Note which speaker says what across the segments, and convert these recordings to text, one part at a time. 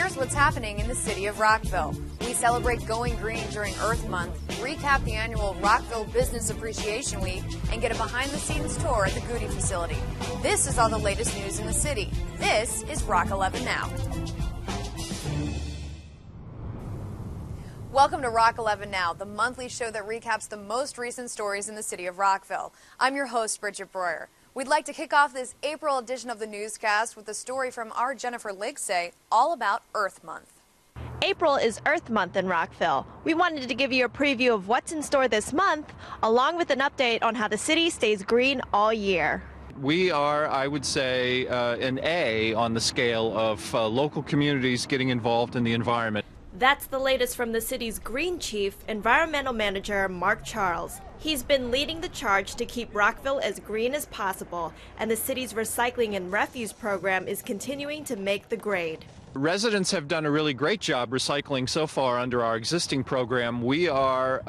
Speaker 1: Here's what's happening in the city of Rockville. We celebrate going green during Earth Month, recap the annual Rockville Business Appreciation Week, and get a behind-the-scenes tour at the Goody facility. This is all the latest news in the city. This is Rock11 Now. Welcome to Rock11 Now, the monthly show that recaps the most recent stories in the city of Rockville. I'm your host, Bridget Breuer. We'd like to kick off this April edition of the newscast with a story from our Jennifer Liggsay all about Earth Month.
Speaker 2: April is Earth Month in Rockville. We wanted to give you a preview of what's in store this month, along with an update on how the city stays green all year.
Speaker 3: We are, I would say, an A on the scale of local communities getting involved in the environment.
Speaker 2: That's the latest from the city's Green Chief, Environmental Manager Mark Charles. He's been leading the charge to keep Rockville as green as possible, and the city's recycling and refuse program is continuing to make the grade.
Speaker 3: Residents have done a really great job recycling so far under our existing program. We are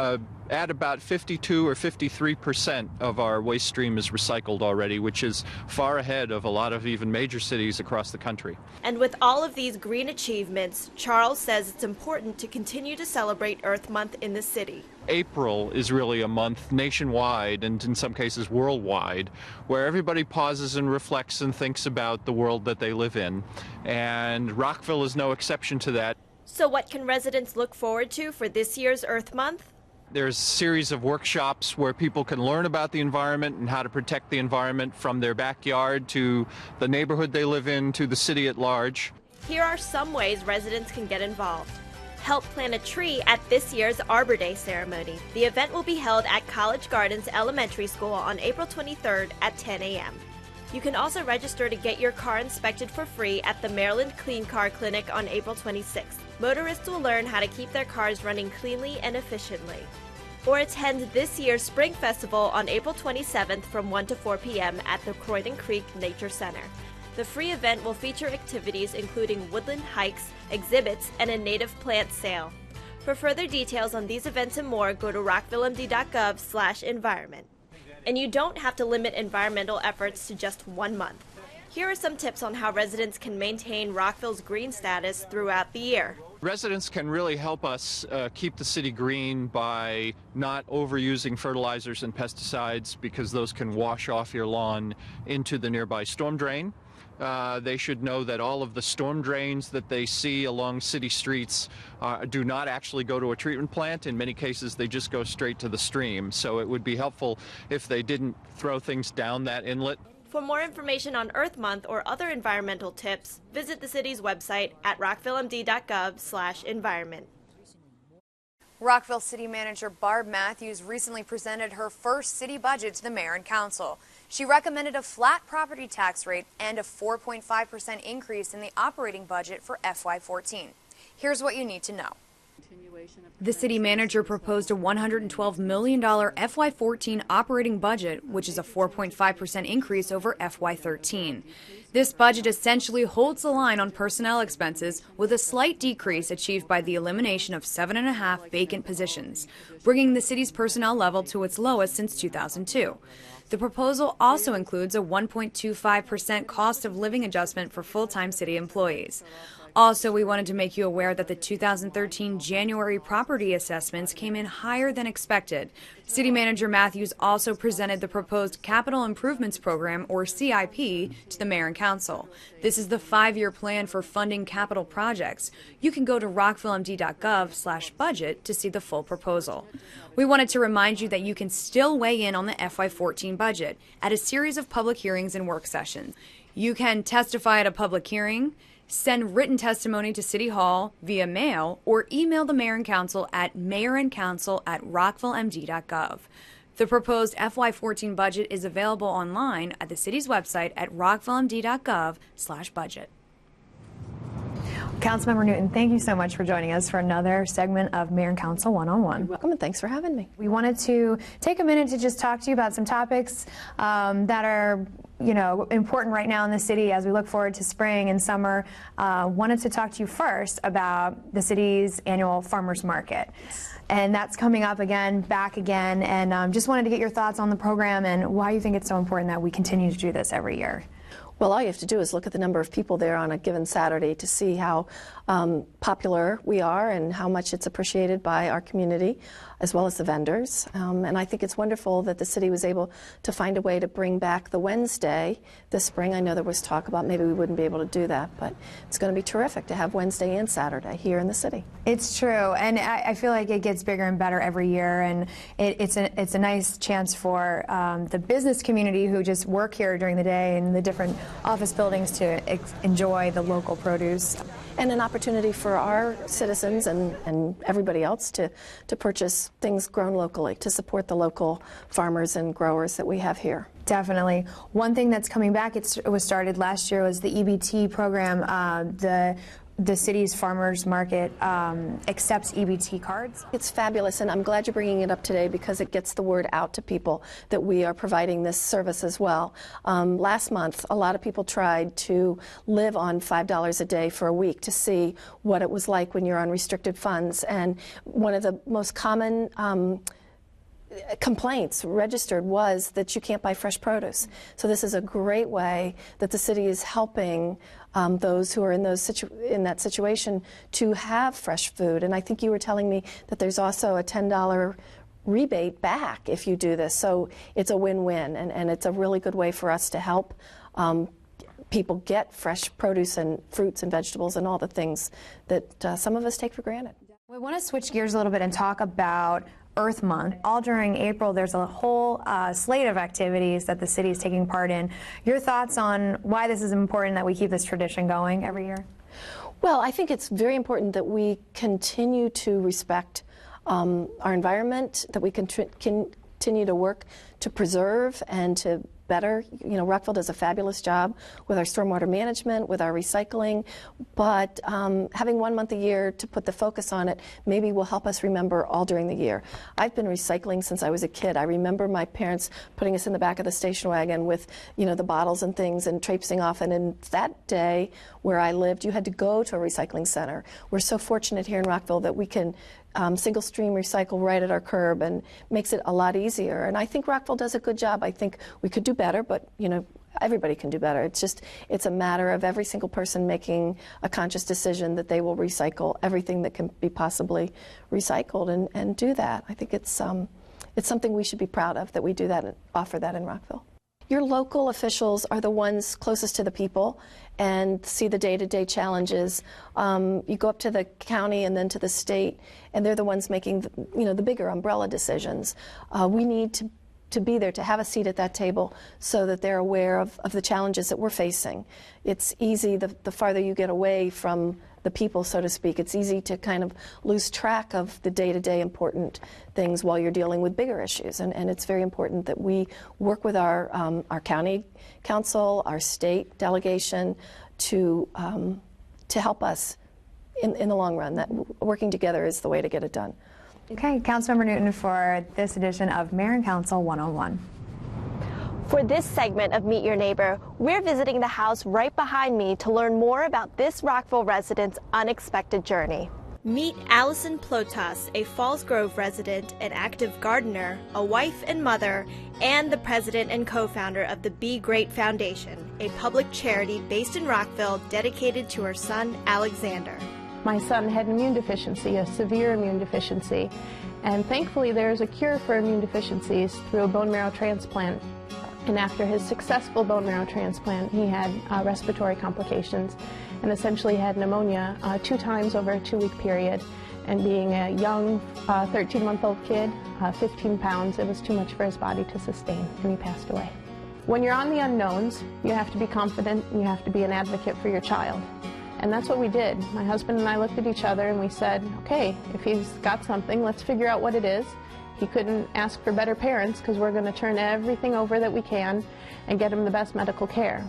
Speaker 3: at about 52 or 53% of our waste stream is recycled already, which is far ahead of a lot of even major cities across the country.
Speaker 2: And with all of these green achievements, Charles says it's important to continue to celebrate Earth Month in the city.
Speaker 3: April is really a month nationwide and in some cases worldwide where everybody pauses and reflects and thinks about the world that they live in. And Rockville is no exception to that.
Speaker 2: So what can residents look forward to for this year's Earth Month?
Speaker 3: There's a series of workshops where people can learn about the environment and how to protect the environment from their backyard to the neighborhood they live in to the city at large.
Speaker 2: Here are some ways residents can get involved. Help plant a tree at this year's Arbor Day ceremony. The event will be held at College Gardens Elementary School on April 23rd at 10 a.m. You can also register to get your car inspected for free at the Maryland Clean Car Clinic on April 26th. Motorists will learn how to keep their cars running cleanly and efficiently. Or attend this year's Spring Festival on April 27th from 1 to 4 p.m. at the Croydon Creek Nature Center. The free event will feature activities including woodland hikes, exhibits, and a native plant sale. For further details on these events and more, go to rockvillemd.gov/environment. And you don't have to limit environmental efforts to just 1 month. Here are some tips on how residents can maintain Rockville's green status throughout the year.
Speaker 3: Residents can really help us keep the city green by not overusing fertilizers and pesticides because those can wash off your lawn into the nearby storm drain. They should know that all of the storm drains that they see along city streets do not actually go to a treatment plant. In many cases, they just go straight to the stream. So it would be helpful if they didn't throw things down that inlet.
Speaker 2: For more information on Earth Month or other environmental tips, visit the city's website at rockvillemd.gov/environment.
Speaker 1: Rockville City Manager Barb Matthews recently presented her first city budget to the mayor and council. She recommended a flat property tax rate and a 4.5% increase in the operating budget for FY14. Here's what you need to know. The city manager proposed a $112 million FY14 operating budget, which is a 4.5% increase over FY13. This budget essentially holds the line on personnel expenses with a slight decrease achieved by the elimination of 7.5 vacant positions, bringing the city's personnel level to its lowest since 2002. The proposal also includes a 1.25% cost of living adjustment for full-time city employees. Also, we wanted to make you aware that the 2013 January property assessments came in higher than expected. City Manager Matthews also presented the proposed Capital Improvements Program, or CIP, to the Mayor and Council. This is the 5-year plan for funding capital projects. You can go to rockvillemd.gov/budget to see the full proposal. We wanted to remind you that you can still weigh in on the FY14 budget at a series of public hearings and work sessions. You can testify at a public hearing, send written testimony to City Hall via mail, or email the Mayor and Council at mayorandcouncil@rockvillemd.gov. The proposed FY14 budget is available online at the city's website at rockvillemd.gov/budget.
Speaker 4: Councilmember Newton, thank you so much for joining us for another segment of Mayor and Council One-on-One.
Speaker 5: You're welcome, and thanks for having me.
Speaker 4: We wanted to take a minute to just talk to you about some topics that are important right now in the city as we look forward to spring and summer. Wanted to talk to you first about the city's annual farmers market. And that's coming up back again, and just wanted to get your thoughts on the program and why you think it's so important that we continue to do this every year.
Speaker 5: Well, all you have to do is look at the number of people there on a given Saturday to see how popular we are and how much it's appreciated by our community, as well as the vendors. And I think it's wonderful that the city was able to find a way to bring back the Wednesday this spring. I know there was talk about maybe we wouldn't be able to do that, but it's going to be terrific to have Wednesday and Saturday here in the city.
Speaker 4: It's true, and I feel like it gets bigger and better every year, and it's a nice chance for the business community who just work here during the day in the different office buildings to enjoy the local produce.
Speaker 5: And an opportunity for our citizens and everybody else to purchase things grown locally, to support the local farmers and growers that we have here.
Speaker 4: Definitely. One thing that's coming back, it was started last year, was the EBT program. The city's farmers market accepts EBT cards.
Speaker 5: It's fabulous, and I'm glad you're bringing it up today because it gets the word out to people that we are providing this service as well. Last month, a lot of people tried to live on $5 a day for a week to see what it was like when you're on restricted funds, and one of the most common complaints registered was that you can't buy fresh produce. So this is a great way that the city is helping those who are in that situation to have fresh food. And I think you were telling me that there's also a $10 rebate back if you do this. So it's a win-win, and it's a really good way for us to help people get fresh produce and fruits and vegetables and all the things that some of us take for granted.
Speaker 4: We want to switch gears a little bit and talk about Earth Month. All during April, there's a whole slate of activities that the city is taking part in. Your thoughts on why this is important that we keep this tradition going every year?
Speaker 5: Well, I think it's very important that we continue to respect our environment, that we continue to work to preserve and to better. You know, Rockville does a fabulous job with our stormwater management, with our recycling, but having 1 month a year to put the focus on it maybe will help us remember all during the year. I've been recycling since I was a kid. I remember my parents putting us in the back of the station wagon with, you know, the bottles and things and traipsing off, and in that day where I lived, you had to go to a recycling center. We're so fortunate here in Rockville that we can single stream recycle right at our curb, and makes it a lot easier. And I think Rockville does a good job. I think we could do better, but you know, everybody can do better. It's a matter of every single person making a conscious decision that they will recycle everything that can be possibly recycled and do that. I think it's something we should be proud of, that we do that and offer that in Rockville. Your local officials are the ones closest to the people and see the day-to-day challenges. You go up to the county and then to the state, and they're the ones making the bigger umbrella decisions. We need to be there, to have a seat at that table so that they're aware of the challenges that we're facing. It's easy, the farther you get away from the people, so to speak, it's easy to kind of lose track of the day-to-day important things while you're dealing with bigger issues. And it's very important that we work with our county council, our state delegation to help us in the long run. That working together is the way to get it done.
Speaker 4: Okay, Councilmember Newton for this edition of Mayor and Council 101.
Speaker 2: For this segment of Meet Your Neighbor, we're visiting the house right behind me to learn more about this Rockville resident's unexpected journey. Meet Allison Plotas, a Falls Grove resident, an active gardener, a wife and mother, and the president and co-founder of the Be Great Foundation, a public charity based in Rockville dedicated to her son, Alexander.
Speaker 6: My son had an immune deficiency, a severe immune deficiency, and thankfully there's a cure for immune deficiencies through a bone marrow transplant. And after his successful bone marrow transplant, he had respiratory complications and essentially had pneumonia 2 times over a 2-week period. And being a young 13-month-old kid, 15 pounds, it was too much for his body to sustain, and he passed away. When you're on the unknowns, you have to be confident and you have to be an advocate for your child. And that's what we did. My husband and I looked at each other and we said, okay, if he's got something, let's figure out what it is. He couldn't ask for better parents because we're going to turn everything over that we can and get him the best medical care.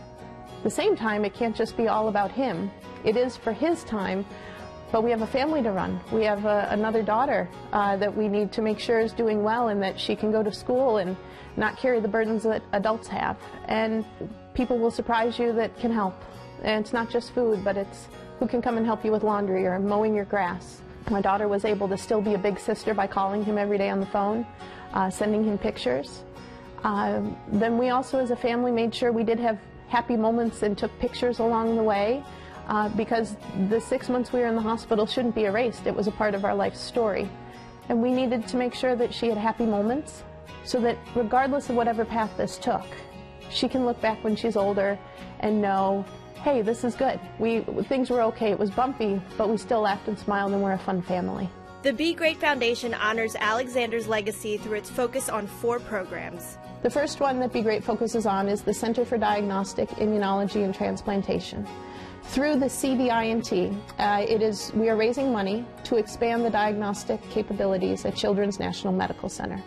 Speaker 6: At the same time, it can't just be all about him. It is for his time, but we have a family to run. We have another daughter that we need to make sure is doing well and that she can go to school and not carry the burdens that adults have. And people will surprise you that can help. And it's not just food, but it's who can come and help you with laundry or mowing your grass. My daughter was able to still be a big sister by calling him every day on the phone, sending him pictures. Then we also as a family made sure we did have happy moments and took pictures along the way, because the 6 months we were in the hospital shouldn't be erased. It was a part of our life story. And we needed to make sure that she had happy moments so that regardless of whatever path this took, she can look back when she's older and know, hey, this is good. Things were okay. It was bumpy, but we still laughed and smiled, and we're a fun family.
Speaker 2: The Be Great Foundation honors Alexander's legacy through its focus on 4 programs.
Speaker 6: The first one that Be Great focuses on is the Center for Diagnostic Immunology and Transplantation. Through the CDINT, we are raising money to expand the diagnostic capabilities at Children's National Medical Center.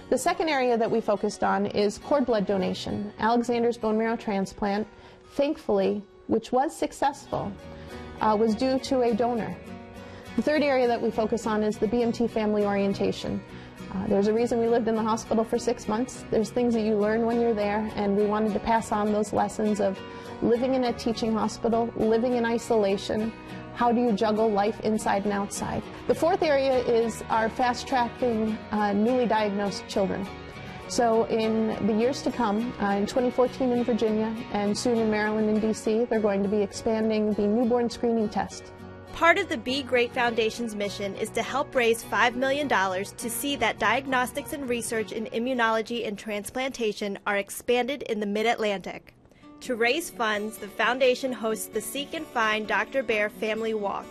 Speaker 6: The second area that we focused on is cord blood donation. Alexander's bone marrow transplant, thankfully, which was successful, was due to a donor. The third area that we focus on is the BMT family orientation. There's a reason we lived in the hospital for 6 months. There's things that you learn when you're there, and we wanted to pass on those lessons of living in a teaching hospital, living in isolation. How do you juggle life inside and outside? The fourth area is our fast-tracking newly diagnosed children. So in the years to come, in 2014 in Virginia and soon in Maryland and DC, they're going to be expanding the newborn screening test.
Speaker 2: Part of the Be Great Foundation's mission is to help raise $5 million to see that diagnostics and research in immunology and transplantation are expanded in the Mid-Atlantic. To raise funds, the foundation hosts the Seek and Find Dr. Bear Family Walk,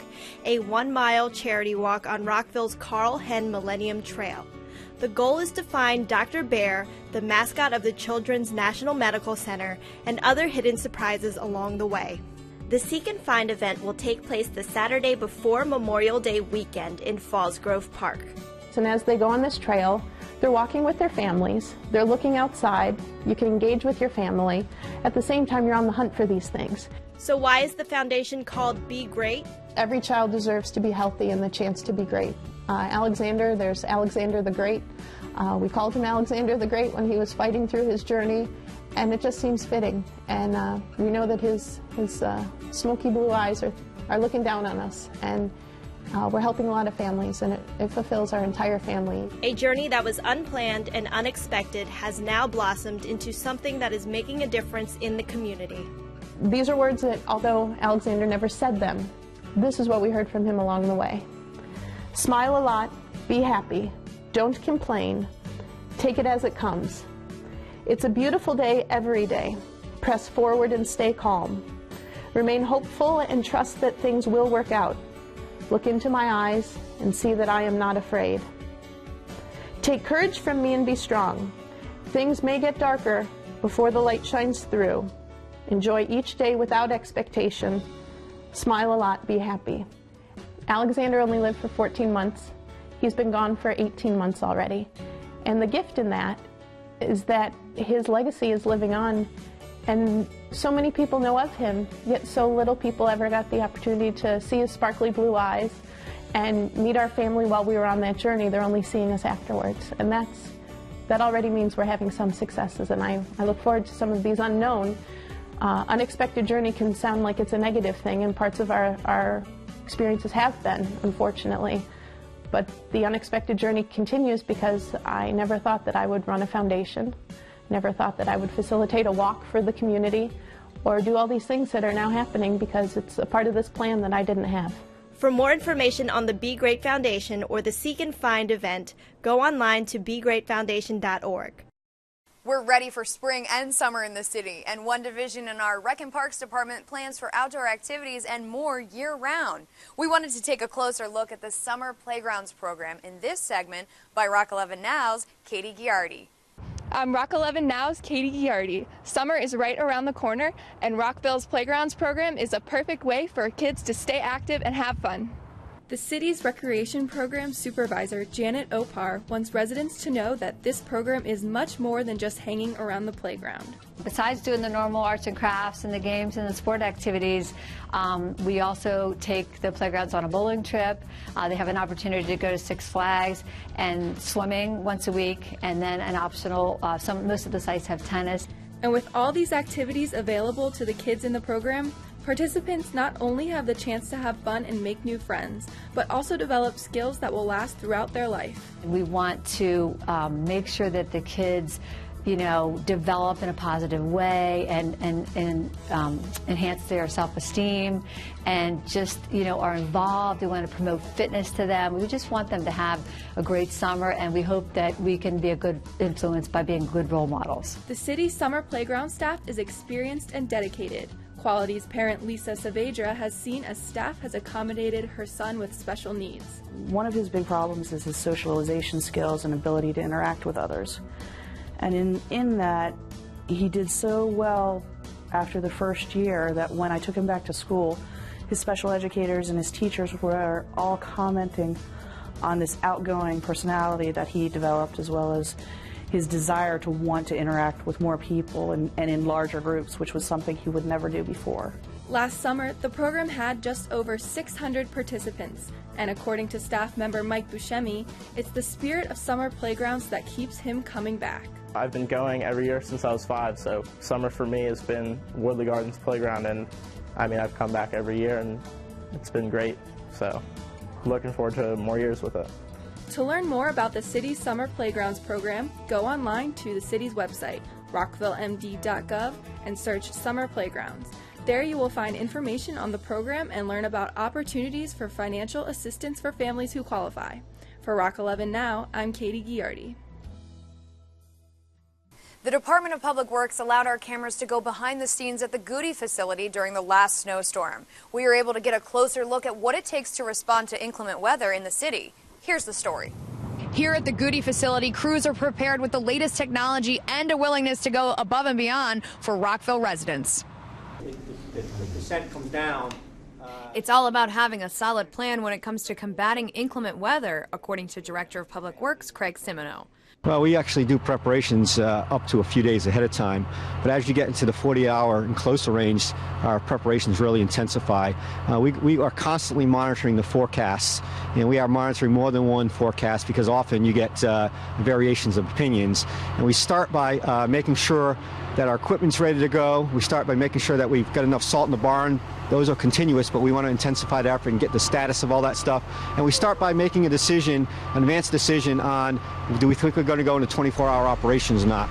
Speaker 2: a 1-mile charity walk on Rockville's Carl Henn Millennium Trail. The goal is to find Dr. Bear, the mascot of the Children's National Medical Center, and other hidden surprises along the way. The Seek and Find event will take place the Saturday before Memorial Day weekend in Falls Grove Park.
Speaker 6: And as they go on this trail, they're walking with their families, they're looking outside, you can engage with your family. At the same time, you're on the hunt for these things.
Speaker 2: So why is the foundation called Be Great?
Speaker 6: Every child deserves to be healthy and the chance to be great. There's Alexander the Great. We called him Alexander the Great when he was fighting through his journey, and it just seems fitting. And we know that his smoky blue eyes are looking down on us, and we're helping a lot of families, and it fulfills our entire family.
Speaker 2: A journey that was unplanned and unexpected has now blossomed into something that is making a difference in the community.
Speaker 6: These are words that, although Alexander never said them, this is what we heard from him along the way. Smile a lot, be happy, don't complain, take it as it comes. It's a beautiful day every day. Press forward and stay calm. Remain hopeful and trust that things will work out. Look into my eyes and see that I am not afraid. Take courage from me and be strong. Things may get darker before the light shines through. Enjoy each day without expectation. Smile a lot, be happy. Alexander only lived for 14 months. He's been gone for 18 months already. And the gift in that is that his legacy is living on, and so many people know of him, yet so little people ever got the opportunity to see his sparkly blue eyes and meet our family while we were on that journey. They're only seeing us afterwards, and that already means we're having some successes, and I look forward to some of these unknown. Unexpected journey can sound like it's a negative thing, and parts of our experiences have been, unfortunately. But the unexpected journey continues because I never thought that I would run a foundation, never thought that I would facilitate a walk for the community, or do all these things that are now happening because it's a part of this plan that I didn't have.
Speaker 2: For more information on the Be Great Foundation or the Seek and Find event, go online to begreatfoundation.org.
Speaker 1: We're ready for spring and summer in the city, and one division in our Rec and Parks Department plans for outdoor activities and more year-round. We wanted to take a closer look at the Summer Playgrounds program in this segment by Rock11 Now's Katie Giardi.
Speaker 7: I'm Rock11 Now's Katie Giardi. Summer is right around the corner, and Rockville's Playgrounds program is a perfect way for kids to stay active and have fun. The city's recreation program supervisor, Janet Opar, wants residents to know that this program is much more than just hanging around the playground.
Speaker 8: Besides doing the normal arts and crafts and the games and the sport activities, we also take the playgrounds on a bowling trip. They have an opportunity to go to Six Flags and swimming once a week, and then an optional, most of the sites have tennis.
Speaker 7: And with all these activities available to the kids in the program, participants not only have the chance to have fun and make new friends, but also develop skills that will last throughout their life.
Speaker 8: We want to make sure that the kids develop in a positive way and enhance their self-esteem and just, are involved. We want to promote fitness to them. We just want them to have a great summer, and we hope that we can be a good influence by being good role models.
Speaker 7: The city's summer playground staff is experienced and dedicated. Quality's parent Lisa Saavedra has seen as staff has accommodated her son with special needs.
Speaker 9: One of his big problems is his socialization skills and ability to interact with others. And in that, he did so well after the first year that when I took him back to school, his special educators and his teachers were all commenting on this outgoing personality that he developed, as well as his desire to want to interact with more people and in larger groups, which was something he would never do before.
Speaker 7: Last summer, the program had just over 600 participants, and according to staff member Mike Buscemi, it's the spirit of summer playgrounds that keeps him coming back.
Speaker 10: I've been going every year since I was 5, so summer for me has been Woodley Gardens Playground, and I've come back every year and it's been great, so looking forward to more years with it.
Speaker 7: To learn more about the city's Summer Playgrounds program, go online to the city's website, rockvillemd.gov, and search Summer Playgrounds. There you will find information on the program and learn about opportunities for financial assistance for families who qualify. For Rock11 Now, I'm Katie Giardi.
Speaker 1: The Department of Public Works allowed our cameras to go behind the scenes at the Goody facility during the last snowstorm. We were able to get a closer look at what it takes to respond to inclement weather in the city. Here's the story. Here at the Goody facility, crews are prepared with the latest technology and a willingness to go above and beyond for Rockville residents.
Speaker 11: If the descent comes down,
Speaker 1: it's all about having a solid plan when it comes to combating inclement weather, according to Director of Public Works Craig Simino.
Speaker 12: Well, we actually do preparations up to a few days ahead of time, but as you get into the 40-hour and closer range, our preparations really intensify. We are constantly monitoring the forecasts, and we are monitoring more than one forecast because often you get variations of opinions. And we start by making sure that our equipment's ready to go. We start by making sure that we've got enough salt in the barn. Those are continuous, but we want to intensify the effort and get the status of all that stuff. And we start by making a decision, an advanced decision on, do we think we're going to go into 24-hour operations or not?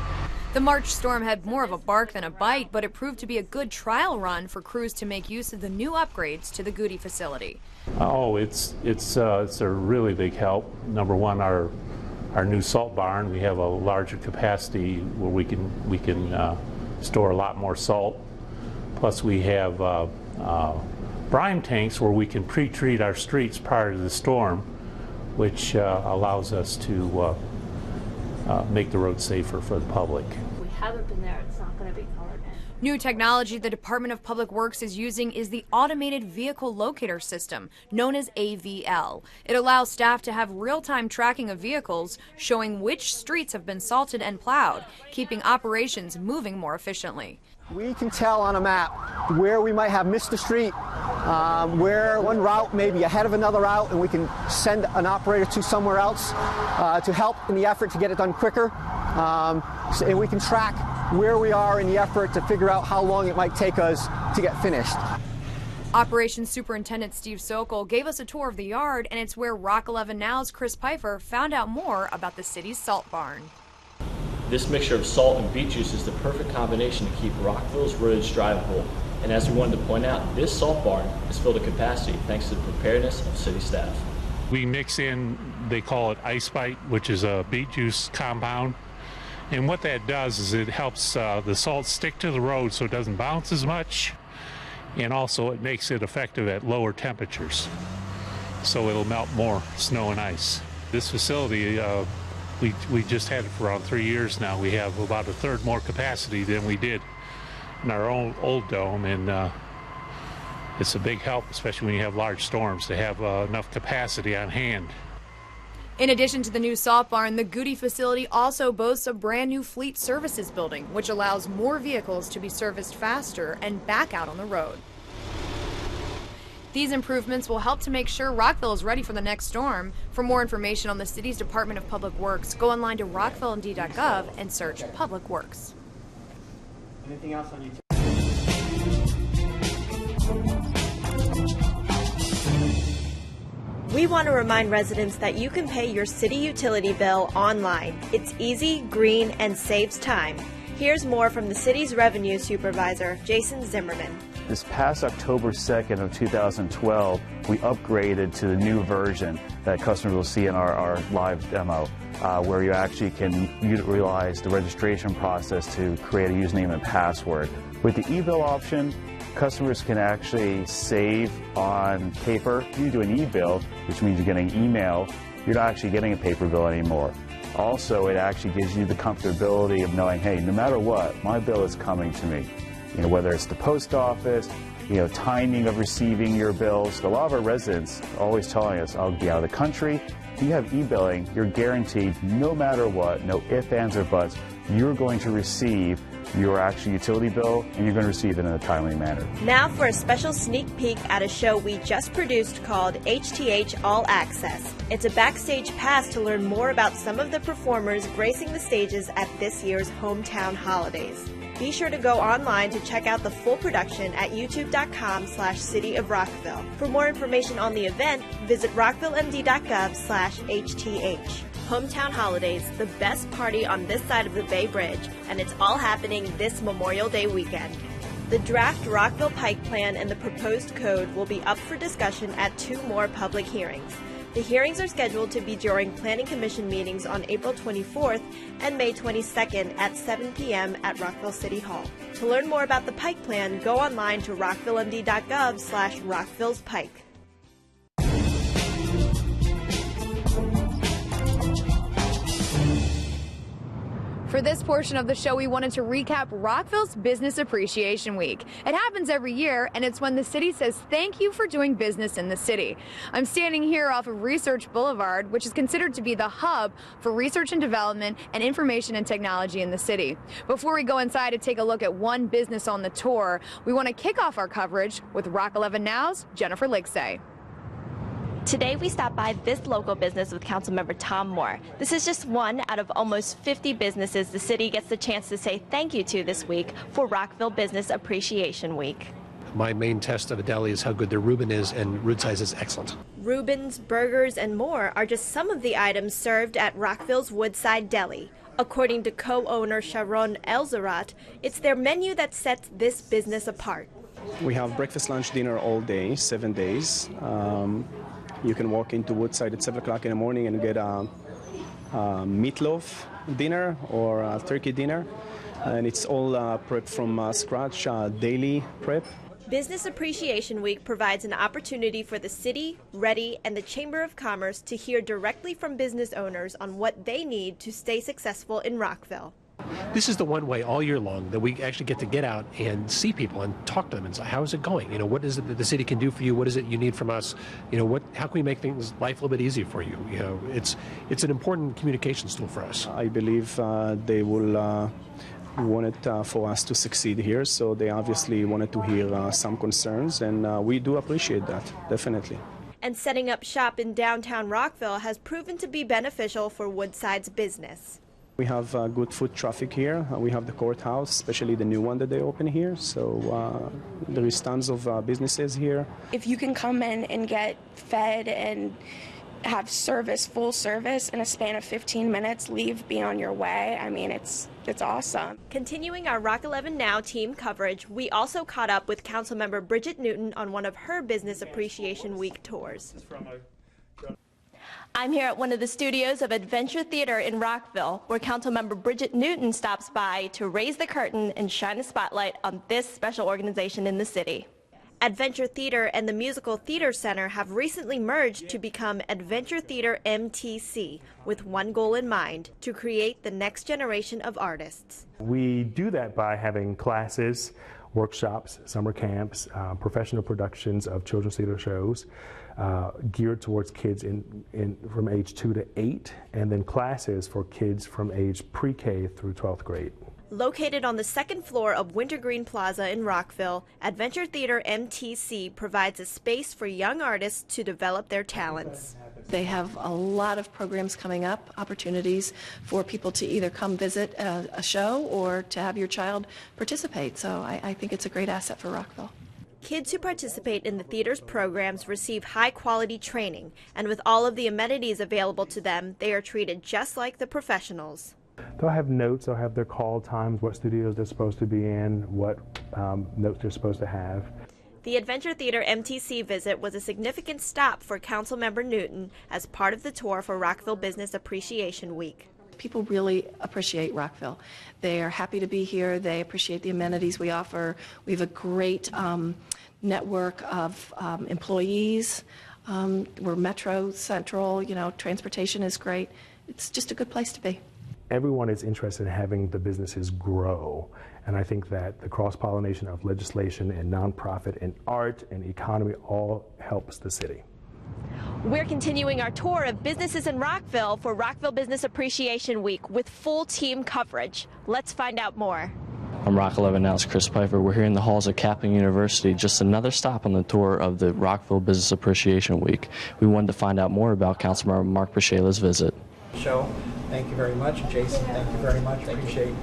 Speaker 1: The March storm had more of a bark than a bite, but it proved to be a good trial run for crews to make use of the new upgrades to the Goody facility.
Speaker 13: Oh, it's a really big help. Number one, our new salt barn. We have a larger capacity where we can store a lot more salt. Plus, we have brine tanks where we can pre-treat our streets prior to the storm, which allows us to make the road safer for the public.
Speaker 2: If we haven't been there, it's not going to be colored in.
Speaker 1: New technology the Department of Public Works is using is the Automated Vehicle Locator System, known as AVL. It allows staff to have real-time tracking of vehicles, showing which streets have been salted and plowed, keeping operations moving more efficiently.
Speaker 12: We can tell on a map where we might have missed a street, where one route may be ahead of another route, and we can send an operator to somewhere else to help in the effort to get it done quicker. And we can track where we are in the effort to figure out how long it might take us to get finished.
Speaker 1: Operations Superintendent Steve Sokol gave us a tour of the yard, and it's where Rock11 Now's Chris Pfeiffer found out more about the city's salt barn.
Speaker 14: This mixture of salt and beet juice is the perfect combination to keep Rockville's roads drivable. And as we wanted to point out, this salt barn is filled to capacity thanks to the preparedness of city staff.
Speaker 13: We mix in, they call it ice bite, which is a beet juice compound. And what that does is it helps the salt stick to the road so it doesn't bounce as much. And also it makes it effective at lower temperatures. So it'll melt more snow and ice. This facility, we just had it for around 3 years now. We have about a third more capacity than we did in our old dome, and it's a big help, especially when you have large storms, to have enough capacity on hand.
Speaker 1: In addition to the new salt barn, the Goody facility also boasts a brand new fleet services building, which allows more vehicles to be serviced faster and back out on the road. These improvements will help to make sure Rockville is ready for the next storm. For more information on the city's Department of Public Works, go online to rockvillemd.gov and search Public Works.
Speaker 11: anything else on YouTube?
Speaker 2: We want to remind residents that you can pay your city utility bill online. It's easy, green, and saves time. Here's more from the city's revenue supervisor, Jason Zimmerman.
Speaker 15: This past October 2nd of 2012, we upgraded to the new version that customers will see in our live demo, where you actually can utilize the registration process to create a username and password. With the e-bill option, customers can actually save on paper. You do an e-bill, which means you're getting email. You're not actually getting a paper bill anymore. Also, it actually gives you the comfortability of knowing, hey, no matter what, my bill is coming to me. You know, whether it's the post office, you know, timing of receiving your bills. A lot of our residents are always telling us, I'll be out of the country. If you have e-billing, you're guaranteed, no matter what, no ifs, ands, or buts, you're going to receive your actual utility bill, and you're going to receive it in a timely manner.
Speaker 2: Now for a special sneak peek at a show we just produced called HTH All Access. It's a backstage pass to learn more about some of the performers gracing the stages at this year's Hometown Holidays. Be sure to go online to check out the full production at youtube.com/City of Rockville. For more information on the event, visit rockvillemd.gov/HTH. Hometown Holidays, the best party on this side of the Bay Bridge, and it's all happening this Memorial Day weekend. The draft Rockville Pike Plan and the proposed code will be up for discussion at 2 more public hearings. The hearings are scheduled to be during Planning Commission meetings on April 24th and May 22nd at 7 p.m. at Rockville City Hall. To learn more about the Pike Plan, go online to rockvillemd.gov/Rockville'sPike.
Speaker 1: For this portion of the show, we wanted to recap Rockville's Business Appreciation Week. It happens every year, and it's when the city says thank you for doing business in the city. I'm standing here off of Research Boulevard, which is considered to be the hub for research and development and information and technology in the city. Before we go inside to take a look at one business on the tour, we want to kick off our coverage with Rock11 Now's Jennifer Ligsay.
Speaker 2: Today we stopped by this local business with Councilmember Tom Moore. This is just one out of almost 50 businesses the city gets the chance to say thank you to this week for Rockville Business Appreciation Week.
Speaker 16: My main test of a deli is how good their Reuben is, and root size is excellent.
Speaker 2: Reubens, burgers, and more are just some of the items served at Rockville's Woodside Deli. According to co-owner Sharon Elzerat, it's their menu that sets this business apart.
Speaker 17: We have breakfast, lunch, dinner all day, 7 days. You can walk into Woodside at 7 o'clock in the morning and get a meatloaf dinner or a turkey dinner. And it's all prepped from scratch, daily prep.
Speaker 2: Business Appreciation Week provides an opportunity for the city, Ready, and the Chamber of Commerce to hear directly from business owners on what they need to stay successful in Rockville.
Speaker 16: This is the one way all year long that we actually get to get out and see people and talk to them and say, how is it going? You know, what is it that the city can do for you? What is it you need from us? You know, how can we make things life a little bit easier for you? You know, it's an important communications tool for us.
Speaker 17: I believe they will want it for us to succeed here, so they obviously wanted to hear some concerns, and we do appreciate that, definitely.
Speaker 2: And setting up shop in downtown Rockville has proven to be beneficial for Woodside's business.
Speaker 17: We have good foot traffic here. We have the courthouse, especially the new one that they open here. So there is tons of businesses here.
Speaker 18: If you can come in and get fed and have service, full service in a span of 15 minutes, leave, be on your way, I mean, it's awesome.
Speaker 2: Continuing our Rock11 Now team coverage, we also caught up with Councilmember Bridget Newton on one of her Business Appreciation Week tours. I'm here at one of the studios of Adventure Theater in Rockville, where Councilmember Bridget Newton stops by to raise the curtain and shine a spotlight on this special organization in the city. Adventure Theater and the Musical Theater Center have recently merged to become Adventure Theater MTC, with one goal in mind, to create the next generation of artists.
Speaker 19: We do that by having classes, workshops, summer camps, professional productions of children's theater shows, geared towards kids from age 2 to 8, and then classes for kids from age pre-K through 12th grade.
Speaker 2: Located on the second floor of Wintergreen Plaza in Rockville, Adventure Theater MTC provides a space for young artists to develop their talents.
Speaker 5: They have a lot of programs coming up, opportunities for people to either come visit a show or to have your child participate. So I think it's a great asset for Rockville.
Speaker 2: Kids who participate in the theater's programs receive high-quality training, and with all of the amenities available to them, they are treated just like the professionals.
Speaker 19: They'll have notes, they'll have their call times, what studios they're supposed to be in, what notes they're supposed to have.
Speaker 2: The Adventure Theater MTC visit was a significant stop for Councilmember Newton as part of the tour for Rockville Business Appreciation Week.
Speaker 5: People really appreciate Rockville. They are happy to be here. They appreciate the amenities we offer. We have a great network of employees. We're Metro Central, transportation is great. It's just a good place to be.
Speaker 19: Everyone is interested in having the businesses grow, and I think that the cross-pollination of legislation and nonprofit and art and economy all helps the city.
Speaker 2: We're continuing our tour of businesses in Rockville for Rockville Business Appreciation Week with full team coverage. Let's find out more.
Speaker 14: I'm Rock11 Now's Chris Piper. We're here in the halls of Kaplan University, just another stop on the tour of the Rockville Business Appreciation Week. We wanted to find out more about Councilmember Mark Brashela's visit.
Speaker 11: Show. Thank you very much. Jason, thank you very much. Appreciate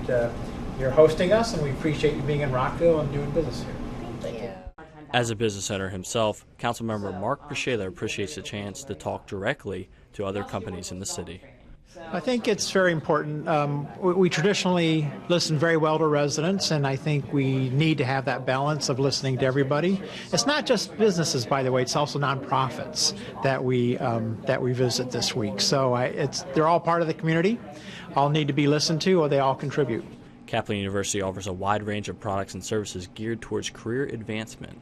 Speaker 11: your hosting us, and we appreciate you being in Rockville and doing business here.
Speaker 14: Thank you. As a business owner himself, Councilmember Mark Brashela appreciates the chance to talk directly to other companies in the city.
Speaker 20: I think it's very important. We traditionally listen very well to residents, and I think we need to have that balance of listening to everybody. It's not just businesses, by the way; it's also nonprofits that we visit this week. So they're all part of the community, all need to be listened to, or they all contribute.
Speaker 14: Kaplan University offers a wide range of products and services geared towards career advancement.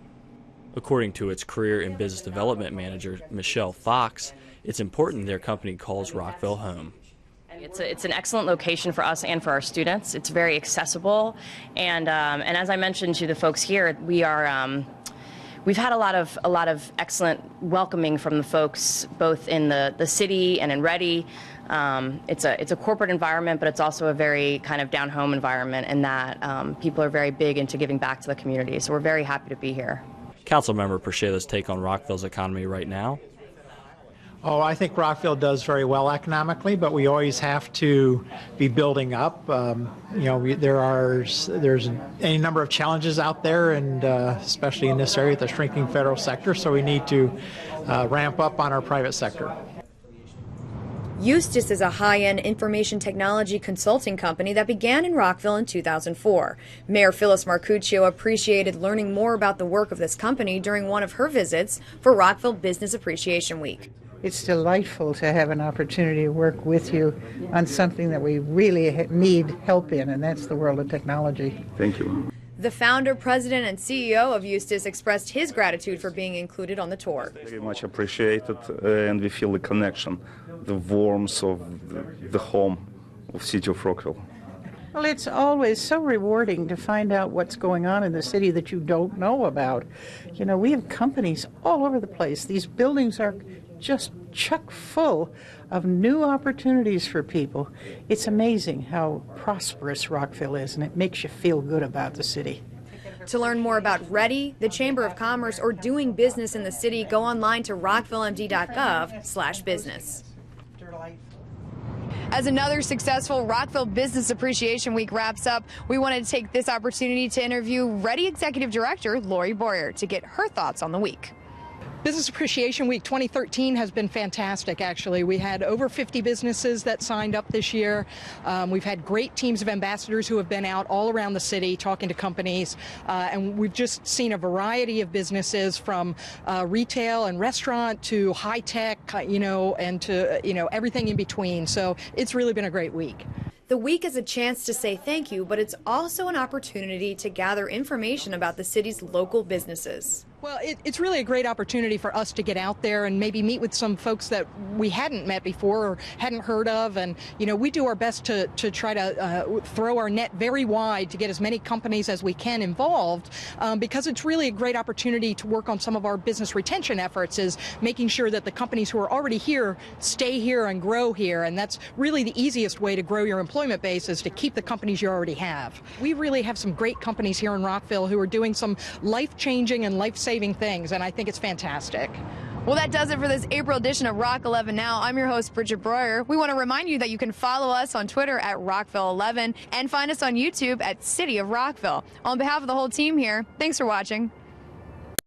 Speaker 14: According to its Career and Business Development Manager, Michelle Fox, it's important their company calls Rockville home.
Speaker 21: It's an excellent location for us and for our students. It's very accessible, and as I mentioned to the folks here, we've had a lot of excellent welcoming from the folks both in the city and in Ready. It's a corporate environment, but it's also a very kind of down-home environment, in that people are very big into giving back to the community. So we're very happy to be here.
Speaker 14: Councilmember Brashela's take on Rockville's economy right now.
Speaker 20: Oh, I think Rockville does very well economically, but we always have to be building up. There's any number of challenges out there, and especially in this area, the shrinking federal sector. So we need to ramp up on our private sector.
Speaker 1: Eustis is a high-end information technology consulting company that began in Rockville in 2004. Mayor Phyllis Marcuccio appreciated learning more about the work of this company during one of her visits for Rockville Business Appreciation Week.
Speaker 22: It's delightful to have an opportunity to work with you on something that we really need help in, and that's the world of technology.
Speaker 23: Thank you.
Speaker 1: The founder, president, and CEO of Eustis expressed his gratitude for being included on the tour.
Speaker 23: Very much appreciated, and we feel the connection, the warmth of the home of City of Rockville.
Speaker 22: Well, it's always so rewarding to find out what's going on in the city that you don't know about. We have companies all over the place. These buildings are just chock full of new opportunities for people. It's amazing how prosperous Rockville is, and it makes you feel good about the city.
Speaker 1: To learn more about Ready, the Chamber of Commerce, or doing business in the city, go online to rockvillemd.gov/business. As another successful Rockville Business Appreciation Week wraps up, we wanted to take this opportunity to interview Ready Executive Director Lori Boyer to get her thoughts on the week.
Speaker 24: Business Appreciation Week 2013 has been fantastic, actually. We had over 50 businesses that signed up this year. We've had great teams of ambassadors who have been out all around the city talking to companies, and we've just seen a variety of businesses from retail and restaurant to high tech, and to, everything in between. So it's really been a great week.
Speaker 1: The week is a chance to say thank you, but it's also an opportunity to gather information about the city's local businesses.
Speaker 24: Well, it's really a great opportunity for us to get out there and maybe meet with some folks that we hadn't met before or hadn't heard of. And, we do our best to try to throw our net very wide to get as many companies as we can involved, because it's really a great opportunity to work on some of our business retention efforts, is making sure that the companies who are already here stay here and grow here. And that's really the easiest way to grow your employment base, is to keep the companies you already have. We really have some great companies here in Rockville who are doing some life-changing and life-saving things, and I think it's fantastic.
Speaker 1: Well, that does it for this April edition of Rock11 Now. I'm your host, Bridget Breuer. We want to remind you that you can follow us on Twitter at Rockville11 and find us on YouTube at City of Rockville. On behalf of the whole team here, thanks for watching.